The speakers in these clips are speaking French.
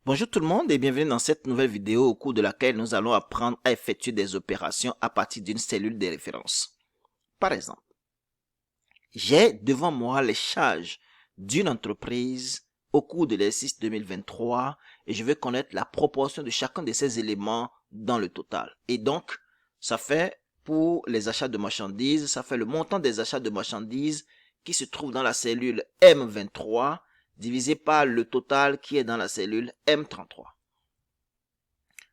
Bonjour tout le monde et bienvenue dans cette nouvelle vidéo au cours de laquelle nous allons apprendre à effectuer des opérations à partir d'une cellule de référence. Par exemple, j'ai devant moi les charges d'une entreprise au cours de l'exercice 2023 et je veux connaître la proportion de chacun de ces éléments dans le total. Et donc, ça fait pour les achats de marchandises, ça fait le montant des achats de marchandises qui se trouve dans la cellule M23 divisé par le total qui est dans la cellule M33.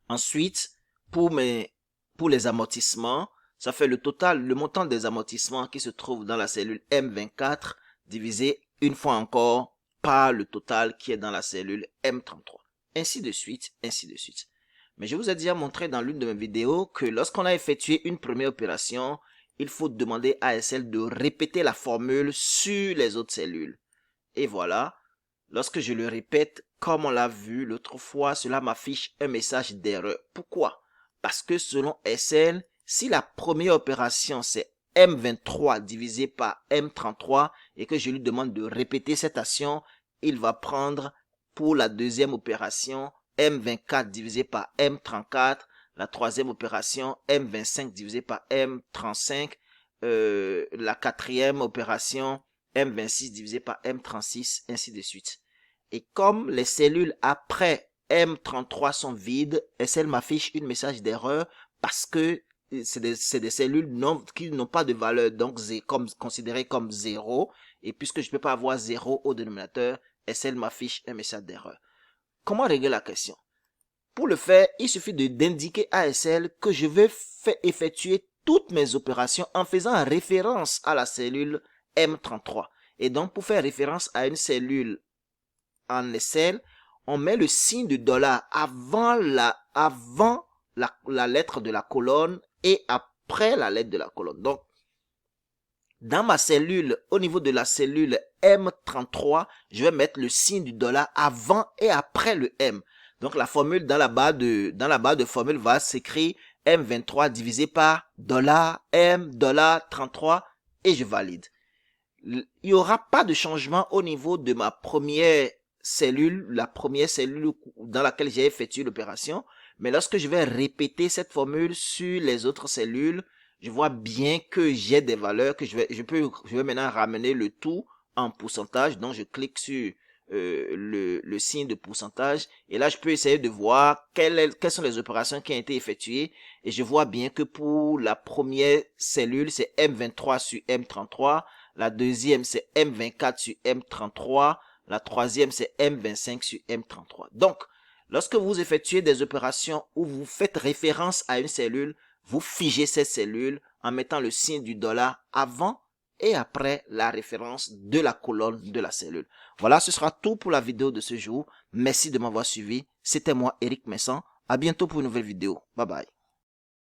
Ensuite, pour les amortissements, ça fait le total, le montant des amortissements qui se trouve dans la cellule M24 divisé une fois encore par le total qui est dans la cellule M33. Ainsi de suite, ainsi de suite. Mais je vous ai déjà montré dans l'une de mes vidéos que lorsqu'on a effectué une première opération, il faut demander à ASL de répéter la formule sur les autres cellules. Et voilà, lorsque je le répète, comme on l'a vu l'autre fois, cela m'affiche un message d'erreur. Pourquoi? Parce que selon SL, si la première opération c'est M23 divisé par M33 et que je lui demande de répéter cette action, il va prendre pour la deuxième opération M24 divisé par M34, la troisième opération M25 divisé par M35, la quatrième opération M26 divisé par M36, ainsi de suite. Et comme les cellules après M33 sont vides, SL m'affiche un message d'erreur parce que c'est des cellules qui n'ont pas de valeur, donc considérées comme 0. Et puisque je ne peux pas avoir 0 au dénominateur, SL m'affiche un message d'erreur. Comment régler la question? Pour le faire, il suffit d'indiquer à SL que je veux effectuer toutes mes opérations en faisant référence à la cellule M33. Et donc, pour faire référence à une cellule en Excel, on met le signe de dollar avant la lettre de la colonne et après la lettre de la colonne. Donc, dans ma cellule, au niveau de la cellule M33, je vais mettre le signe du dollar avant et après le M. Donc, la formule dans la barre de formule va s'écrire M23 divisé par dollar M dollar 33 et je valide. Il n'y aura pas de changement au niveau de ma première cellule, la première cellule dans laquelle j'ai effectué l'opération. Mais lorsque je vais répéter cette formule sur les autres cellules, je vois bien que j'ai des valeurs que je vais maintenant ramener le tout en pourcentage. Donc, je clique sur le signe de pourcentage. Et là, je peux essayer de voir quelles sont les opérations qui ont été effectuées. Et je vois bien que pour la première cellule, c'est M23 sur M33. La deuxième, c'est M24 sur M33. La troisième, c'est M25 sur M33. Donc, lorsque vous effectuez des opérations où vous faites référence à une cellule, vous figez cette cellule en mettant le signe du dollar avant et après la référence de la colonne de la cellule. Voilà, ce sera tout pour la vidéo de ce jour. Merci de m'avoir suivi. C'était moi, Eric Messan. À bientôt pour une nouvelle vidéo. Bye bye.